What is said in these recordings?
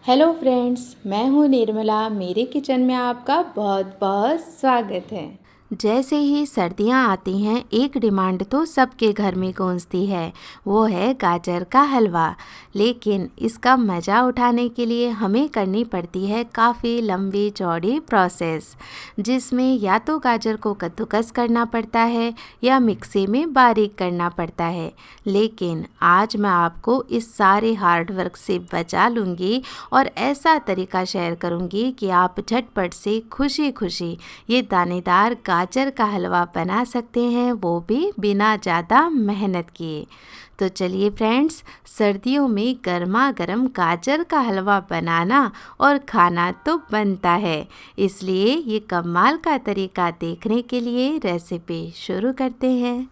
Hello friends, मैं हूँ निर्मला। मेरे किचन में आपका बहुत बहुत स्वागत है। जैसे ही सर्दियाँ आती हैं, एक डिमांड तो सबके घर में गूंजती है, वो है गाजर का हलवा। लेकिन इसका मज़ा उठाने के लिए हमें करनी पड़ती है काफ़ी लंबी चौड़ी प्रोसेस, जिसमें या तो गाजर को कद्दूकस करना पड़ता है या मिक्सी में बारीक करना पड़ता है। लेकिन आज मैं आपको इस सारे हार्ड वर्क से बचा लूँगी और ऐसा तरीका शेयर करूँगी कि आप झटपट से खुशी खुशी ये दानेदार गाजर का हलवा बना सकते हैं, वो भी बिना ज़्यादा मेहनत किए। तो चलिए फ्रेंड्स, सर्दियों में गर्मा गर्म गाजर का हलवा बनाना और खाना तो बनता है, इसलिए ये कमाल का तरीका देखने के लिए रेसिपी शुरू करते हैं।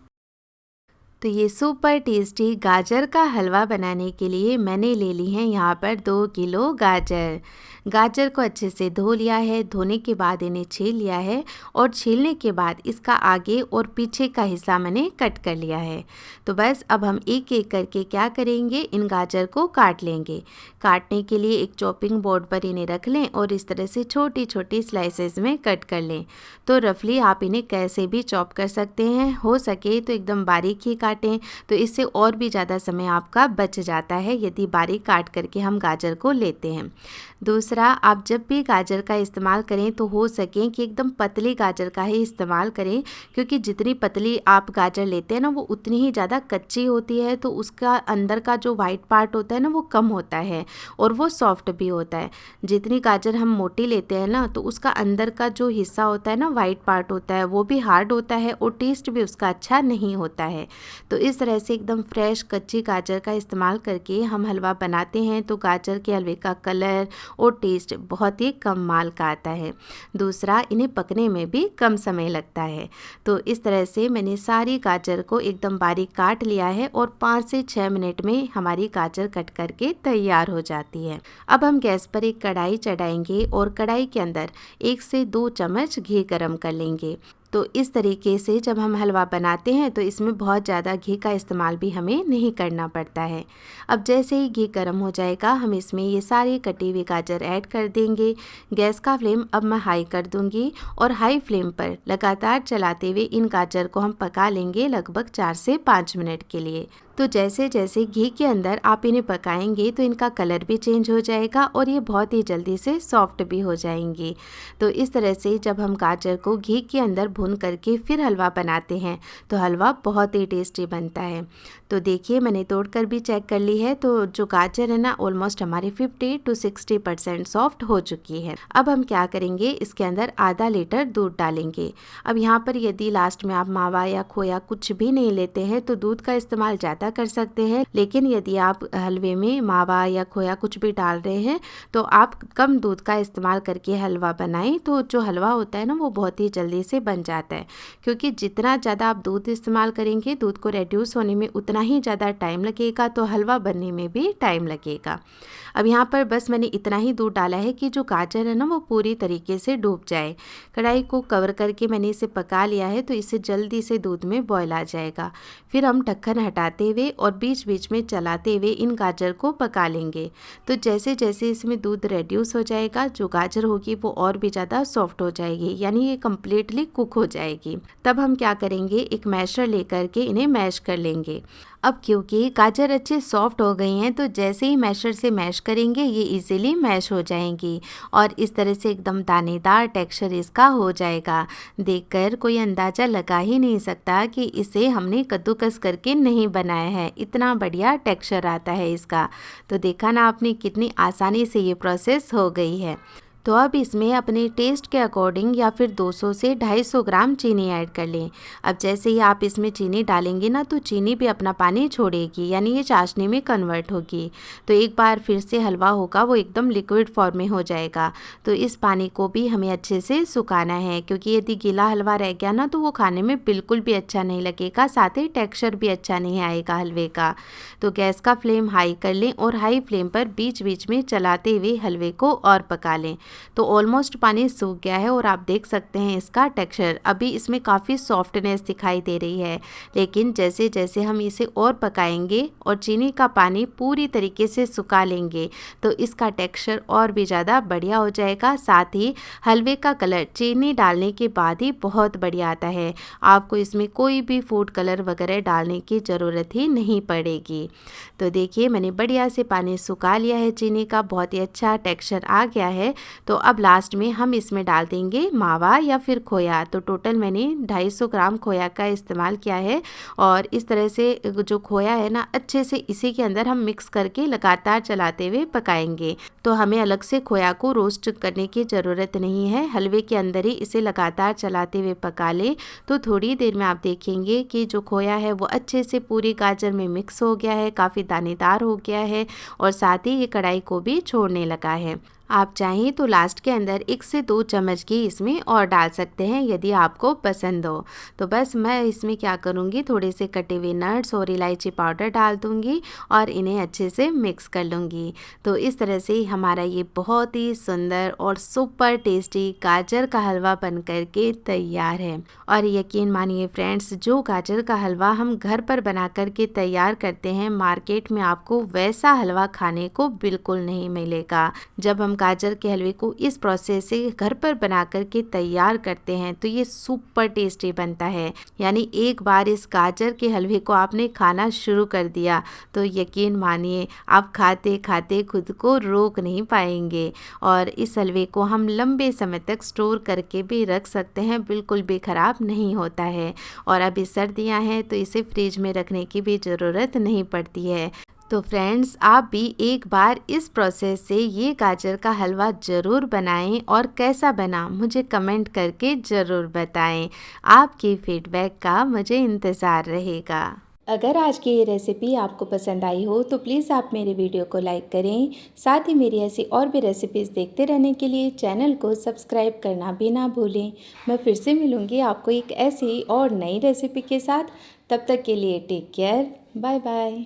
तो ये सुपर टेस्टी गाजर का हलवा बनाने के लिए मैंने ले ली है यहाँ पर 2 किलो गाजर। गाजर को अच्छे से धो लिया है। धोने के बाद इन्हें छील लिया है और छीलने के बाद इसका आगे और पीछे का हिस्सा मैंने कट कर लिया है। तो बस अब हम एक एक करके क्या करेंगे, इन गाजर को काट लेंगे। काटने के लिए एक चॉपिंग बोर्ड पर इन्हें रख लें और इस तरह से छोटी छोटी स्लाइसेस में कट कर लें। तो रफली आप इन्हें कैसे भी चॉप कर सकते हैं, हो सके तो एकदम बारीक ही काटें, तो इससे और भी ज़्यादा समय आपका बच जाता है यदि बारीक काट करके हम गाजर को लेते हैं। दूसरा, आप जब भी गाजर का इस्तेमाल करें तो हो सके कि एकदम पतली गाजर का ही इस्तेमाल करें, क्योंकि जितनी पतली आप गाजर लेते हैं ना, वो उतनी ही ज़्यादा कच्ची होती है, तो उसका अंदर का जो वाइट पार्ट होता है ना, वो कम होता है और वो सॉफ्ट भी होता है। जितनी गाजर हम मोटी लेते हैं ना, तो उसका अंदर का जो हिस्सा होता है ना, वाइट पार्ट होता है, वो भी हार्ड होता है और टेस्ट भी उसका अच्छा नहीं होता है। तो इस तरह से एकदम फ्रेश कच्ची गाजर का इस्तेमाल करके हम हलवा बनाते हैं तो गाजर के हलवे का कलर और टेस्ट बहुत ही कमाल का आता है। दूसरा, इन्हें पकने में भी कम समय लगता है। तो इस तरह से मैंने सारी गाजर को एकदम बारीक काट लिया है और 5 से 6 मिनट में हमारी गाजर कट करके तैयार हो जाती है। अब हम गैस पर एक कढ़ाई चढ़ाएंगे और कढ़ाई के अंदर 1 से 2 चम्मच घी गरम कर लेंगे। तो इस तरीके से जब हम हलवा बनाते हैं तो इसमें बहुत ज़्यादा घी का इस्तेमाल भी हमें नहीं करना पड़ता है। अब जैसे ही घी गर्म हो जाएगा, हम इसमें ये सारी कटी हुई गाजर ऐड कर देंगे। गैस का फ्लेम अब मैं हाई कर दूंगी और हाई फ्लेम पर लगातार चलाते हुए इन गाजर को हम पका लेंगे लगभग 4 से 5 मिनट के लिए। तो जैसे जैसे घी के अंदर आप इन्हें पकाएंगे तो इनका कलर भी चेंज हो जाएगा और ये बहुत ही जल्दी से सॉफ्ट भी हो जाएंगी। तो इस तरह से जब हम गाजर को घी के अंदर भून करके फिर हलवा बनाते हैं तो हलवा बहुत ही टेस्टी बनता है। तो देखिए, मैंने तोड़कर भी चेक कर ली है, तो जो गाजर है ना, ऑलमोस्ट हमारी 50 to 60% सॉफ्ट हो चुकी है। अब हम क्या करेंगे, इसके अंदर आधा लीटर दूध डालेंगे। अब यहाँ पर यदि लास्ट में आप मावा या खोया कुछ भी नहीं लेते हैं तो दूध का इस्तेमाल ज़्यादा कर सकते हैं, लेकिन यदि आप हलवे में मावा या खोया कुछ भी डाल रहे हैं तो आप कम दूध का इस्तेमाल करके हलवा बनाएं, तो जो हलवा होता है ना, वो बहुत ही जल्दी से बन जाता है। क्योंकि जितना ज़्यादा आप दूध इस्तेमाल करेंगे, दूध को रेड्यूस होने में उतना ही ज़्यादा टाइम लगेगा, तो हलवा बनने में भी टाइम लगेगा। अब यहाँ पर बस मैंने इतना ही दूध डाला है कि जो गाजर है ना, वो पूरी तरीके से डूब जाए। कढ़ाई को कवर करके मैंने इसे पका लिया है, तो इससे जल्दी से दूध में बॉयल आ जाएगा। फिर हम ढक्कन हटाते हुए और बीच बीच में चलाते हुए इन गाजर को पका लेंगे। तो जैसे जैसे इसमें दूध रेड्यूस हो जाएगा, जो गाजर होगी वो और भी ज़्यादा सॉफ्ट हो जाएगी, यानी ये कम्प्लीटली कुक हो जाएगी। तब हम क्या करेंगे, एक मैशर लेकर के इन्हें मैश कर लेंगे। अब क्योंकि गाजर अच्छे सॉफ्ट हो गई हैं, तो जैसे ही मैशर से मैश करेंगे ये इजीली मैश हो जाएंगी और इस तरह से एकदम दानेदार टेक्सचर इसका हो जाएगा। देखकर कोई अंदाज़ा लगा ही नहीं सकता कि इसे हमने कद्दूकस करके नहीं बनाया है, इतना बढ़िया टेक्सचर आता है इसका। तो देखा ना आपने, कितनी आसानी से ये प्रोसेस हो गई है। तो अब इसमें अपने टेस्ट के अकॉर्डिंग या फिर 200 से 250 ग्राम चीनी ऐड कर लें। अब जैसे ही आप इसमें चीनी डालेंगे ना, तो चीनी भी अपना पानी छोड़ेगी, यानी ये चाशनी में कन्वर्ट होगी। तो एक बार फिर से हलवा होगा वो एकदम लिक्विड फॉर्म में हो जाएगा। तो इस पानी को भी हमें अच्छे से सुखाना है, क्योंकि यदि गीला हलवा रह गया ना, तो वो खाने में बिल्कुल भी अच्छा नहीं लगेगा, साथ ही टेक्स्चर भी अच्छा नहीं आएगा हलवे का। तो गैस का फ्लेम हाई कर लें और हाई फ्लेम पर बीच बीच में चलाते हुए हलवे को और पका लें। तो ऑलमोस्ट पानी सूख गया है और आप देख सकते हैं इसका टेक्सचर। अभी इसमें काफ़ी सॉफ्टनेस दिखाई दे रही है, लेकिन जैसे जैसे हम इसे और पकाएंगे और चीनी का पानी पूरी तरीके से सुखा लेंगे तो इसका टेक्सचर और भी ज़्यादा बढ़िया हो जाएगा। साथ ही हलवे का कलर चीनी डालने के बाद ही बहुत बढ़िया आता है। आपको इसमें कोई भी फूड कलर वगैरह डालने की ज़रूरत ही नहीं पड़ेगी। तो देखिए मैंने बढ़िया से पानी सुखा लिया है, चीनी का बहुत ही अच्छा टेक्सचर आ गया है। तो अब लास्ट में हम इसमें डाल देंगे मावा या फिर खोया। तो टोटल मैंने 250 ग्राम खोया का इस्तेमाल किया है और इस तरह से जो खोया है ना अच्छे से इसी के अंदर हम मिक्स करके लगातार चलाते हुए पकाएंगे। तो हमें अलग से खोया को रोस्ट करने की ज़रूरत नहीं है, हलवे के अंदर ही इसे लगातार चलाते हुए पका लें तो थोड़ी देर में आप देखेंगे कि जो खोया है वो अच्छे से पूरी गाजर में मिक्स हो गया है, काफ़ी दानेदार हो गया है और साथ ही ये कढ़ाई को भी छोड़ने लगा है। आप चाहें तो लास्ट के अंदर 1 से 2 चम्मच घी इसमें और डाल सकते हैं यदि आपको पसंद हो। तो बस मैं इसमें क्या करूँगी, थोड़े से कटे हुए नट्स और इलायची पाउडर डाल दूँगी और इन्हें अच्छे से मिक्स कर लूँगी। तो इस तरह से हमारा ये बहुत ही सुंदर और सुपर टेस्टी गाजर का हलवा बन कर के तैयार है। और यकीन मानिए फ्रेंड्स, जो गाजर का हलवा हम घर पर बना कर के तैयार करते हैं, मार्केट में आपको वैसा हलवा खाने को बिल्कुल नहीं मिलेगा। जब हम गाजर के हलवे को इस प्रोसेस से घर पर बना कर के तैयार करते हैं तो ये सुपर टेस्टी बनता है। यानी एक बार इस गाजर के हलवे को आपने खाना शुरू कर दिया तो यकीन मानिए आप खाते खाते खुद को रोक नहीं पाएंगे। और इस हलवे को हम लंबे समय तक स्टोर करके भी रख सकते हैं, बिल्कुल भी ख़राब नहीं होता है। और अभी सर्दियाँ हैं तो इसे फ्रिज में रखने की भी ज़रूरत नहीं पड़ती है। तो फ्रेंड्स, आप भी एक बार इस प्रोसेस से ये गाजर का हलवा ज़रूर बनाएं और कैसा बना मुझे कमेंट करके ज़रूर बताएं। आपके फीडबैक का मुझे इंतज़ार रहेगा। अगर आज की ये रेसिपी आपको पसंद आई हो तो प्लीज़ आप मेरे वीडियो को लाइक करें। साथ ही मेरी ऐसी और भी रेसिपीज़ देखते रहने के लिए चैनल को सब्सक्राइब करना भी ना भूलें। मैं फिर से मिलूँगी आपको एक ऐसी और नई रेसिपी के साथ। तब तक के लिए टेक केयर, बाय बाय।